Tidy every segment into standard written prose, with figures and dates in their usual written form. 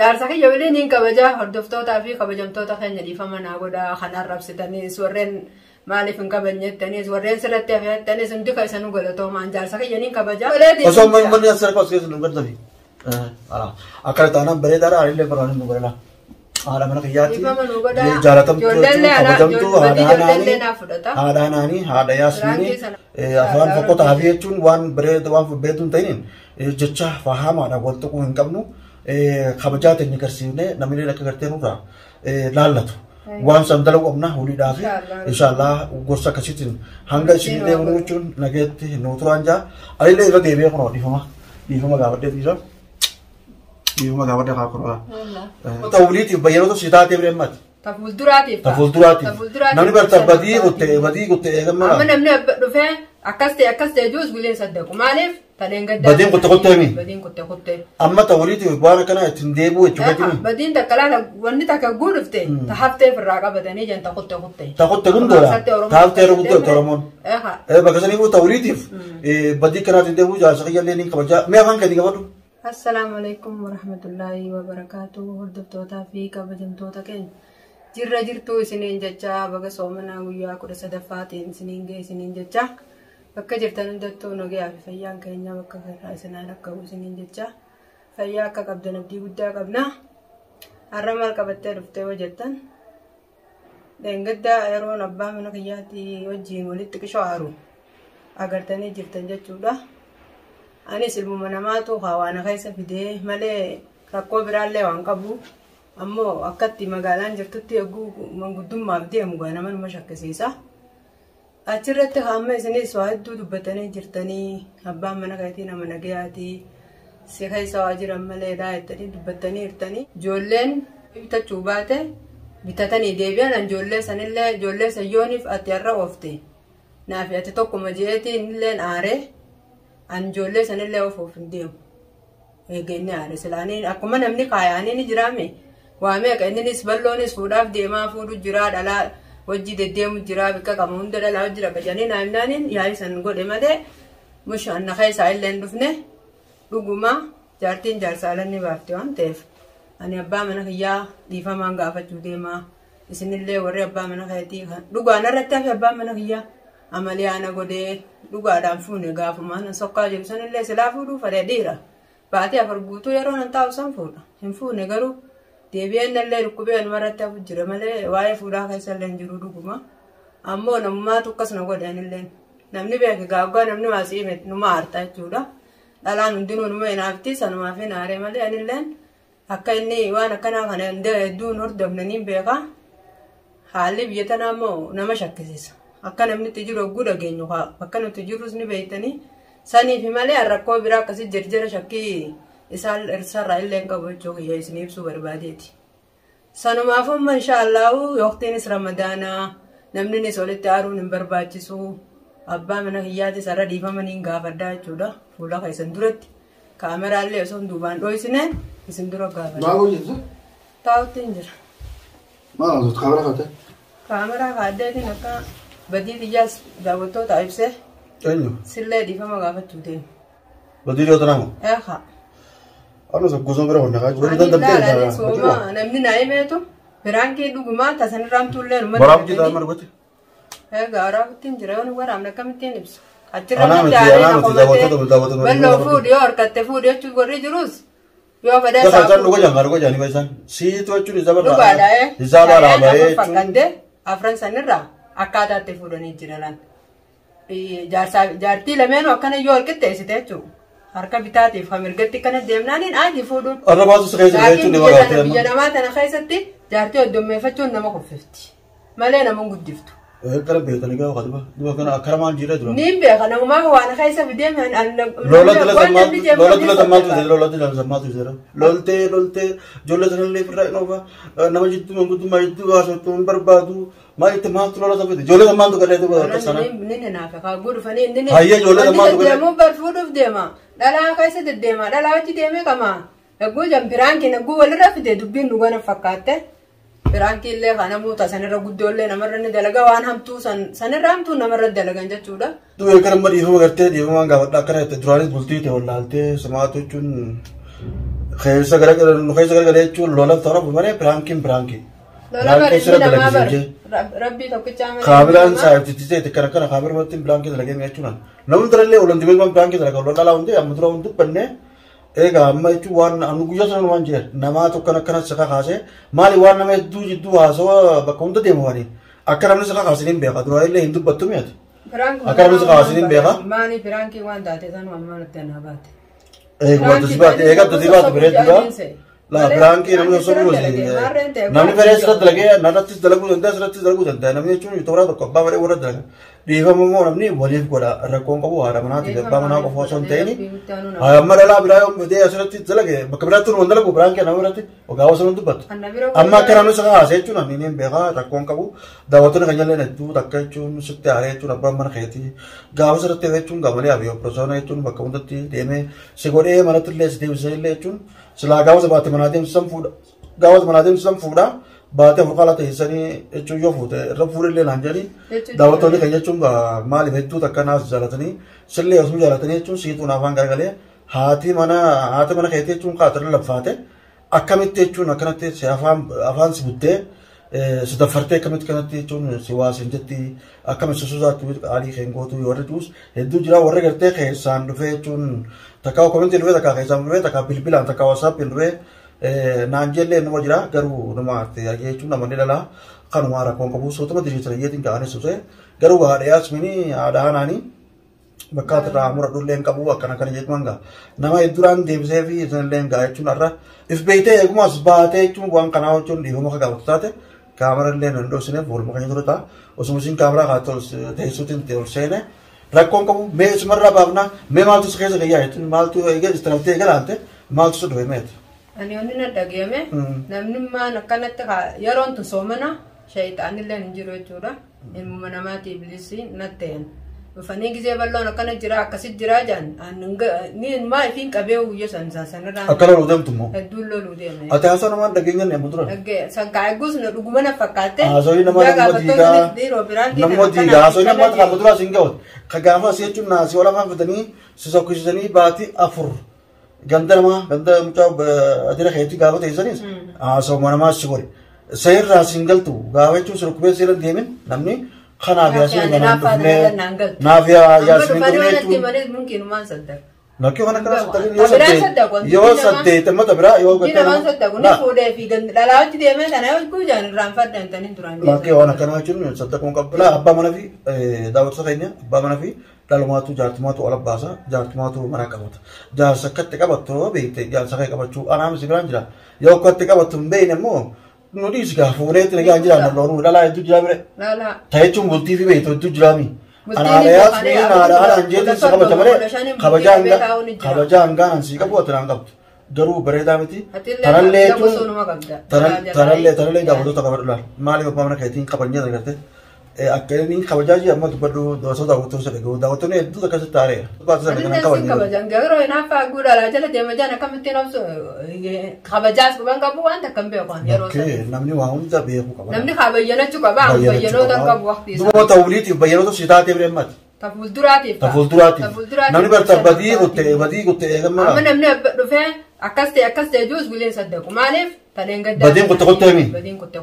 Jaarsaka jawleen hin kabaja hordoftoota fi kabajamtoota keenya dhiifama godha kanaan rabsitanis warreen maaliif hin kabajnettanis warreen sirratti hafettanis hundi ka isanu galatoomaan jaarsaka janiin kabaja. Osoo manni asirra kos keessa nu gaddafi. Akkana taanaan bareedaadha illee barbaadne nu godhana. Haadha mana kiyyaatti jaalatamtuu kabajamtuu haadha Anaanii haadha Yaasminii afaan fokkota hafii jechuun waan bareedu waan beektu hin ta'iniin jecha fahamaadha wal tuquu hin qabnu. Kabajaa teenya garsiifnee namni akka gartee nurraa laallatu waan san dalaguu qabna holiidhaa fi inshaallah gorsa akkasiitiin hanga isin deemnu jechuun nageetti nu turaan jaa alillee irra deebi'ee kunoo dhiifama gaafadhee dhiisa dhiifama gaafadhee haa kunoo ta'uliitiif bayyanoota si taatee bireemmati. Tafuulduraatiif namni barta badii kuttee eegamma. Amma namni dhufee akkas ta'e juus guleen saddaqu maaliif? Badin kutte. Amma ta'uliitiif waan akkana ittiin deebi'u jechuudha. Badin takkalaan wanni takka guudufte tahaftee firraa qabatanii jan takutte. Takutte gundoodha. Tahaftee rukutteetti Oromoon. Bakka saniifuu ta'uliitiif badii kanaatiin deebi'u jaarsaka jallee ni kabajaa. Mee afaan keetii qabadhu. Assalamu alaikum warahmatullahi wabarakatuh. Hordoftootaa fi kabajamtoota keenya. Jirra jirtuu isiniin jecha baga soomanaa guyyaa 13ffaatiin isiniin ga'e isiniin jecha. Bakka jirtan hundattuu nagaa fi fayyaan keenya bakka irraa isinaan akka isiniin jecha fayyaa akka qabdan abdii guddaa qabna. Har'a maal qabattee dhuftee hojjettan? Deengaddaa yeroon abbaa mana kiyyaatti wajjiin walitti qishaaru agartanii jirtan jechuudha. Anis ilmuma namaatu hawaana keessa fidee malee rakkoo biraallee waan qabu. Ammoo akkatti magaalaan jirtutti eeguu manguddummaaf deemu nama nama shakkisiisa. Achirratti hamma isinis waa hedduu dubbatanii jirtanii abbaan mana keetii nama nagayaatii si keessa waa jiran malee jettanii dubbatanii jirtanii. Ijoolleen bitachuu baate bitatanii deebi'an ijoollee sanillee ijoollee sayyooniif ati har'a oofte. Naaf ati tokkuma jeetiin illee aaree an ijoollee sanillee oofuuf hin deemu. Eegeenni aare silaanii akkuma namni kaayaanii ni jiraame. Waamee akka innis balloonis fuudhaaf deemaa fuudhu jira dhalaa wajji deddeemu jira bikka qabu hunda dhalaa jira gajanii naannaanin yaa'ii san godhe malee mushaan na keessaa illee hin dhufne dhuguma jaartiin jaarsaalanni baafte waan ta'eef ani abbaa mana kiyyaa dhiifamaan gaafachuu deemaa isinillee warri abbaa mana keetii dhugaan irratti hafe abbaa mana kiyyaa amaliyaana godhee dhugaadhaan fuune gaafumaan sokkaa jiru sanillee silaa fuudhuu fadhe dhiira baatee afur guutuu yeroo nan taa'u san fuudha hin fuune garuu. Deebi'een illee dhukkubeen maratti hafu jira malee waa'ee fuudhaa keessa illee jiru dhuguma. Ammoo namummaatu akkasuma godhan illee namni beeku gaaggaa namni maasii numa aartaa jechuudha. Dhalaan hundinuu numa hinaafti sanumaaf hin aaree malee anilleen akka inni waan akkanaa kana hedduun hordofnaniin beeka. Haalli biyya tanaa ammoo nama shakkisiisa. Akka namni itti jiru hogguu dhageenyu bakka nuti jirrus ni beektanii saniif malee rakkoo biraa akkasii jirjira shakkii. Isaan irsaarraa illee qabu jechuudha kiyya isin ibsuu barbaadeeti. Sanumaaf amma inshaallahu waqtiinis ramadaanaa namnis walitti aaruun hin barbaachisu abbaa mana kiyyaatis har'a dhiifamaniin gaafadhaa jechuudha fuula keessan duratti kaameraallee osoo duubaan dho'isne isin dura gaafadha. Maal hojjetu? Taa'utti hin jira. Maal hojjetu kaameraa kaatee? Kaameraa kaaddeetiin akka badii xiyyaas daawwattoota ibsee. Eenyu? Sillee dhiifama gaafachuu deemu. Badii dhiyoo tanaamu? Ano gosa bira wanta kaaju wanta danda'e sooma namni naa himeetu biraankii dhugumaa tasan raamtullee numa baraamti taa margote gaaraafittiin jira yoon waraamne akkamittiin ibsu achirratti yaa'ee namoota balloo fuudhii yoo harkatte fuudhii jechuun warri jirus yoo fedhe isaa kan dhuga jangaa dhuga jaanii baisan siitu jechuun isa barraa dhugaadhaa'ee isaa baraa bahee fakkande afran sanirraa akkaataatti fuudhanii jira laan jaartii lameenuu akkana yoo harkitteessite jechuudha. Harka bitaatiif hamirgatti kana deemnaaniin aadi fuudhuun. Arrabaatu sirreessu jechuun nama gaafate. Biyya namaa tana keessatti jaartii hoddommeeffachuun nama kuffifti. Malee nama guddiftu. Kana beekanii gaafa kadhuba. Duba kana akkana maal jiidha dura. Niin beeka namumaa waan keessa fidee lola sammaatu jira. Loltee ijoollee sanallee firraa dhoofa nama jidduu manguddummaa jidduu haasoftuu hin barbaadu. Maal itti maaltu lola sammatu ijoollee sammaatu galee duba akka sana. Niin naafa kaaguu dhufanii inni. Hayyee ijoollee sammaatu galee. Deemuu barfuudhuuf deema. Dhalaa keessa deddeema. Dhalaa wajji deemee qamaa. Egguu jampiraankiin egguu walirra fide dubbiin dhugana fakkaatte. Biraanki illee kana muuta sanirra guddoollee namarra ni dalaga waan hamtuu sanirra hamtuu namarra dalagan jechuudha. Du'e kana dhiifama gartee dhiifamaan gaafadha akkana itti duraanis bultii ta'e wallaaltee samaatu jechuun خيسة غير يجون لولا ترى بمرة برانكين برانكي سر دلقي ربي توكي تعمل خابران سايب تيجي تكرر خابر مرتين برانكي دلقي يجونا نوم ترى اللي ولندي بيجون برانكي دلقي لولا لا وندي أمترا وندي بني أما يجوا وان أنوجيا سر وان جير نما تو كنا سكا خاسة مالي وان نما يدو هاسوا بكون تديمواني أكرم سكا خاسين بيها دروي اللي هندو بتوميات أكرم سكا خاسين بيها مالي برانكي وان داتي ثانو أمان التنابات وان تزبات بريد لا برانكي نمني سوبر نمني فريس رد لقيه نرتيس دلقو دنده رتيس دلقو دنده نمني يجون يتورا دكوا بامري ورد دلقه ديفا مو نمني وليف كولا ركون كبو هذا مناطق بامنا كفوسون تاني أما لا برايم بدي أسرتي دلقه بكبراتون وندلقو برانكي نمني رتي وقاوسون دبت أما كرامي سكها سيجون نينين بيها ركون كبو داوتون كنجلة ندو تكايجون سكتة عليجون أبرام من خيتي قاوس رتي ويجون قبلي أبيو برسونا يجون بكون دتي ديمه سيقولي مناطق ليس ديوسي ليجون سلا قاوس بات منادم سم فودا بات فرقالة تيساني اتشو فودا رفور اللي نانجاني دعوتوني كي يچونغا مالي بيتو تكنا زالتني سلي اسمو زالتني اتشون سيتو نافان غالي هاتي منا خيتي اتشون قاتل لفاته أكملت اتشون أكنت سيافان سبوته سدفرته كمت كنت اتشون سواس انجتي أكمل سوزات علي خينغوتو يوردوس هدو جرا ورّه کرتے خيسان رفه اتشون تكاو كومنتي لوه تكا خيسان لوه تكا بيلبيلان تكا واساب لوه نانجل نمو جرا غرو نمارتي يجي اتشون نمني للا خانو مارا كون كبو سوتما ديجيتر يتين كاني سوسه غرو هارياس مني آدهاناني بكات رامور دولين كبو أكنا كني جتمانغا نما يدوران ديبسه في زنلين غاي اتشون أرّا if بيته يكما سباته اتشون وان كناو اتشون ديفو مخا غاوتاته كاميرا لين ندوسينه فول مخا يدورتا وسموسين كاميرا غاتول تيسوتين تيورسينه ركون كم ميز مرة بابنا مي مالتو سكيز غيا هتن مالتو إيجا استراتيجية كلامته مالتو سدوه ميت. أنا يونينا دقيقة نمني ما نكنت تكا يرون تسومنا شيطان اللي نجرو جورا المؤمنة ما تبليسي نتين وفنيجي زي بالله نكنت جرا كسيد جرا جان نين ما فين كبيو يسان سانران. أكلوا لودم تمو. هدول لودم. أتحسن ما دقيقة نمودرا. دقيقة سانكايغوس نرجمنا فكاته. أزوي نما نمو ديجا أزوي نما تكامودرا سينجاود. خجافة سيجون ناسي ولا ما بدني سيسوكيسني باتي أفر. غندرما متى أدينا خيتي غابة تيزانيس. سو ما سيقولي. سير راسينجل تو غابة شو سرقبة سيرن ديمن نمني. خنا بياسين نافيا ياسين ممكن ما نصدق لكن أنا كنا صدقين يو صدق تما تبرا يو كنا ما نصدق ونفوده في جن لا لا تدي أمين أنا أقول جان رامفر دنتني تران لكن أنا كنا يجون صدقون قبلا أبا منا في داود سخيني أبا منا في دالماتو جارتماتو على باسا جارتماتو منا كبت جار سكت كبتو بيت جار سخي كبتشو أنا مسيبران جرا يو كت كبتو بين مو نوديس كا فوريت نجا جرا نلورو لا يدو جرا لا تايچون بولتي في بيتو يدو جرامي أنا رياض مين أنا أنجيل سكبة تمرة خبجان أنسي كبوة ترانقبت درو بريدا متي ترى جابوا تكبر لا مالي بابا من كايتين خبرني هذا كرته أكلني خبجاجي أما تبدو دوسو داوتو سبعو داوتو نه دو تكاسة تاريه بس أنا كنا كواني خبجان جاكرو هنا فاقول على جل دم جانا كم تنافس خبجاج كمان كابو أنت كم بيوكان يروس نمني واهم جا بيهو كمان نمني خبجانا شو كبا بيجانو تنكب وقت دو توليتي بيجانو تو سيدا تبرمت تفول دراتي نمني برتبدي قلت إيجما أما نمني رفع أكست جوز بلين صدقوا مالف بدين كنت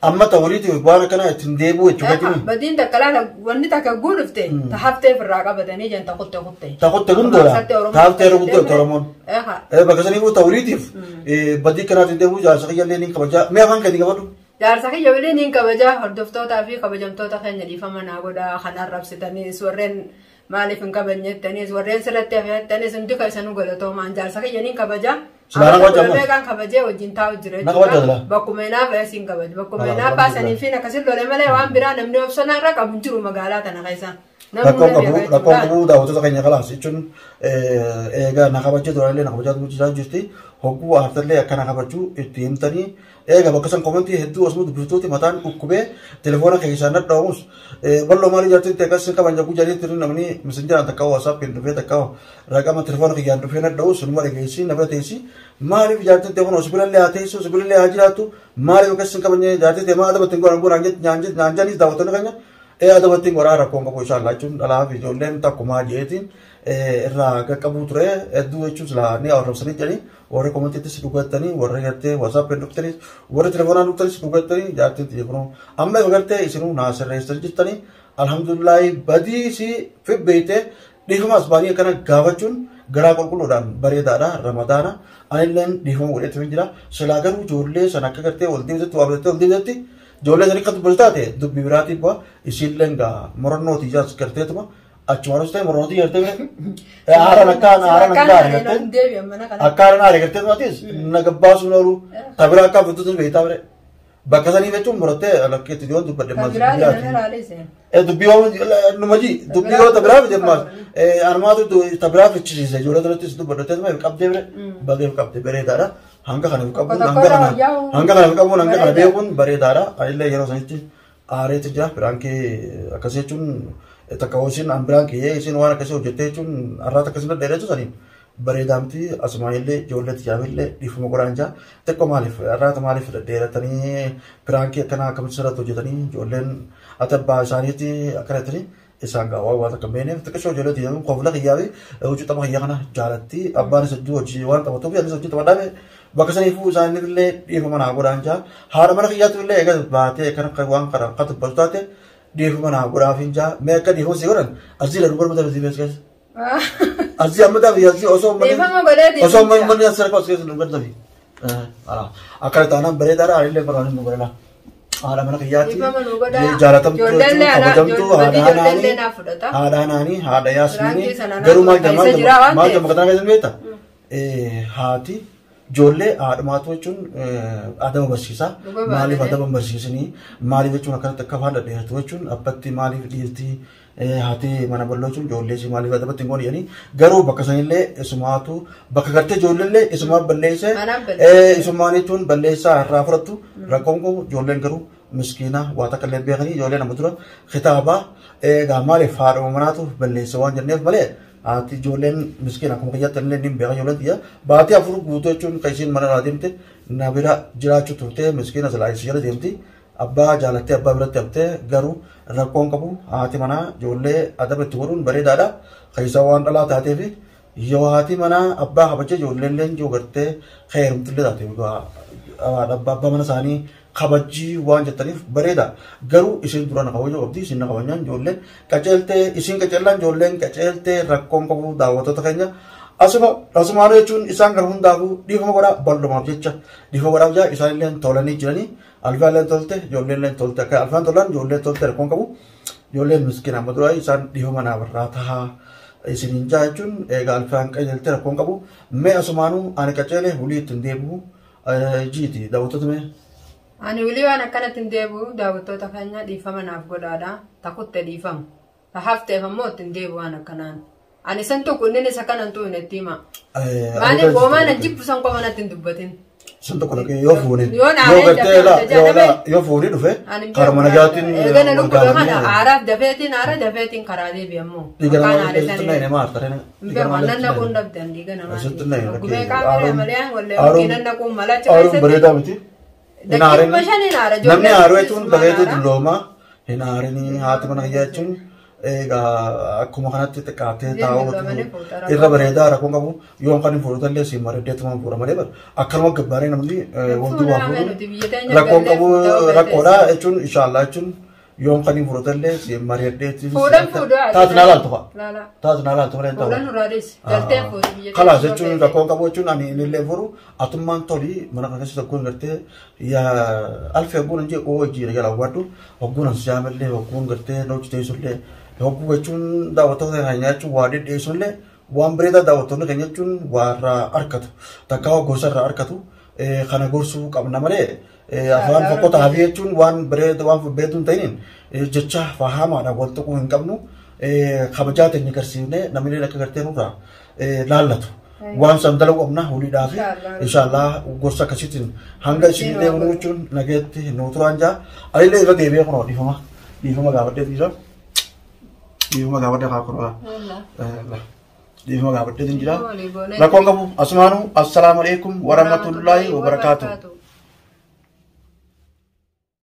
أما توليتي وبانا كنا تنديبو تشوفتني بدين تكلنا وني تكقول فتة تحفتة في الرقابة تاني جن تاخد كندورا تحفتة ربطة ترمون بكسني هو توليتي بدي كنا تنديبو جالس خيال لين كبجا ما كان كذي كبرو جالس خيال لين كبجا هردفتو تافي كبجمتو تخين اللي فما نقودا خنا ربستني سورين مالي فين كبنية تاني سورين سرتة في تاني سندك يسنو قلتو ما جالس خيال لين كبجا سلام وجمع. بيجان خبجة وجنتاو جريج. بكمينا بيسين خبج. بكمينا باسني فينا كسر لوله ماله وام برا نمني أفسنا رك أبنجرو مقالات أنا كيسان. لكم كبو داوتو تكيني خلاص. إيشون إيجا نخبجة دورالي نخبجة دوتشلا جستي. هكو أهترلي أكنا خبجو إتيم تاني. إيجا بكسان كومنتي هدو أسمو دبرتوتي متان كوكبه تلفونا كيسانات داوس. بلو مالي جاتي تكاسين كمان جاكو جالي ترين نمني مسنجر أنت كاو واساب بين تكاو. رقم تلفونا كيان رفينا داوس نمر كيسي نبرة تيسي. مالي جاتي تكون سبيل الله أتيسو سبيل الله أجراتو. مالي بكسين كمان جاتي تما هذا بتنقول أنقول نانجت داوتنا كنا. هذا بتنقول رأى ركون كبو إن شاء الله. چون الله في جولين تكوما جيتين. irraa qaqqabu ture hedduu jechuun silaa ni arrabsanii jedhanii warri komantiittis dhugattanii warri gartee waasaappiin dhuftanis warri telefoonaan dhuftanis dhugattanii jaartiin xiyyeeffannoo amma yoo gartee isinuu naasirreessan jettanii alhamdulillahi badii si fibbeeyte dhiifama asbaanii akkana gaafachuun garaa qulqulluudhaan bareedaadha ramadaana anilleen dhiifama godheetu jira silaa garuu ijoollee sana akka gartee wal deebisatti waa bilattee wal deebisatti ijoollee sana akka dubbatu taate dubbii biraatiif bu'a isiilleen gaa morannootii jaas garteetuma achumaan ta'e morootii gartee haaraan akkaan haaree gartee maatis nagabbaasuun oolu tabiraa akka fudhatuun beektaa bire bakka sanii jechuun murattee lakkeetti yoo dubbadde maas dubbii yoo numaji dubbii yoo tabiraa fide maas armaatu tabiraa fichisiise ijoollee durattis dubbaddatee maaf qabdee bire bageef qabde bareedaadha hanga kana qabuun hanga kana beekuun bareedaadha anillee yeroo sanitti aareetti jira biraankee akkasii jechuun takka hojiin ambiraan kiyee isin waan akkasii hojjettee jechuun arraata akkasii dheereetu saniin bareedaamti asumaanillee ijoolleetti jaamillee dhiifama godhaan jaa xiqqoo maaliif arraata maaliif dheeratanii biraankii akkanaa akkamitti sirratti hojjetanii ijoolleen atabbaa isaaniitti akkana jettanii isaan gaawwaa waan akka beeneef xiqqashoo ijoolleetti jedhamu qofla kiyyaa fi hojii tapha kiyyaa kana jaalatti abbaan isa hojii waan taphatuuf yaanis hojii taphadhaame bakka saniifuu isaanillee dhiifama naa godhaan jaa haadha mana kiyyaatu illee egaa baatee kana waan kana akka tubbatu taate dhiifama naa godhaafin jaa mee akka dhiifama si godhan asii la dubar mata bees keessa asii amma tafi asii osoo manni asirra koo keessa dubar tafi akkana taanaan bareedaadha anillee barbaadin nu godhana haadha mana kiyyaatti jaalatamtu kabajamtu haadha anaanii haadha yaasmiini garuu maal jama katana keessan beekta haati ijoollee haadhumaatu jechuun adama barsiisaa maaliif adama barsiisanii maaliif jechuun akkanatti akka afaan dhadheeratu jechuun abbatti maaliif dhiirtii haati mana bal'oo jechuun ijoollee si maaliif adamatti hin gooniyanii garuu bakka sanillee isumaatu bakka gartee ijoolleellee isumaa balleesse isumaan jechuun balleessaa irraa fudhattu rakkoon kun ijoolleen garuu miskiina waa takka illee beekanii ijoollee nama dura kitaabaa egaa maaliif haadhuma manaatu balleessa waan jenneef malee ati ijoolleen miskiina akkuma kiyyaatti illee ni beekan ijoolleen xiyya baatii afur guutuu jechuun kan isiin mana irraa deemte na bira jiraachuu turte miskiina silaa isii jala deemti abbaa jaalattee abbaa biratti haftee garuu rakkoon qabu haati manaa ijoollee adaba itti godhuun bareedaadha keessa waan dhalaa taateef yoo haati manaa abbaa kabajee ijoolleen yoo gartee heerumtillee taate abbaa mana isaanii kabajii waan jettaniif bareeda garuu isin dura na kabajuu qabdi isin na kabajaan ijoolleen qaceeltee isin qaceellaan ijoolleen qaceeltee rakkoon qabu daawwattoota keenya asumaan jechuun isaan gara hundaafuu dhiifama godhaa bal'umaaf jecha dhiifama godhaaf jaa isaanillee tolanii jiranii alfaalleen tolte ijoolleen tolte akka alfaan tolan ijoolleen tolte rakkoon qabu ijoolleen miskiina amma dura isaan dhiifama naaf irraa tahaa isiniin jaa jechuun egaa alfaan qaceeltee rakkoon qabu mee asumaanuu ani qaceelee hulii ittiin deebi'u jiiti daawwattoota mee. Ani ulii waan akkanatti hin deebi'u daawwattoota keenya dhiifama naaf godhaadha takutte dhiifamu ta hafteef ammoo ittiin deebi'u waan akkanaan ani san tokko inni isa kanan tu'u itti hima maaliif hoomaan ajjibbu san qofa natti hin dubbatin san tokko dhaqee yoo fuune yoo fuune dhufe karma nagaatiin eegana lubbuu kana aaraaf dafeetiin karaa deebi ammoo akkaan haadha nan naquun dhabdan dhiiga namaa gumee kaamera malee wallee nan naquun malacha keessatti namni haaruu jechuun bareedu dulloomaa hin haarinii haati mana kiyyaa jechuun egaa akkuma kanatti xiqqaatee taa'uu irra bareedaa rakkoon qabu yoo kan hin fuudhatallee si maraddeetuma hin fuudha malee akkanuma gabbaaree namni wanti waa fuudhu rakkoon qabu rakkoodha jechuun inshaallah jechuun yoo kan hin fuudhatallee si maraddeetti taatuna laaltu kalaas jechuun rakkoon qabu jechuun ani illee furu atummaan tolii mana kan keessatti tokkoon gartee alfee hogguun hin jee hojii jala hawwadhu hogguun as jaamallee hogguun gartee noochi teessullee hogguu jechuun daawwattoota keenya jechuun waa dhedheessullee waan bareedaa daawwattoonni keenya jechuun waarraa harkatu takka gorsarraa harkatu kana gorsuu qabna malee afaan fokkota hafii jechuun waan bareedu hin ta'iniin jecha fahamaadha wal tuquu hin qabnu kabajaa teenya garsiifnee namni akka gartee nurraa laallatu waan san dalaguu qabna huliidhaa fi inshaallah gorsa akkasiitiin hanga isin deemnu jechuun nageetti nuu turaan jaa anillee irra deebi'ee kunoo dhiifama gaafadhee jira dhiifama gaafadhee haa kunoo dhiifama gaafadhee jira rakkoon qabu asumaanuu assalaamu alaikum warahmatullaahi wabarakaatuh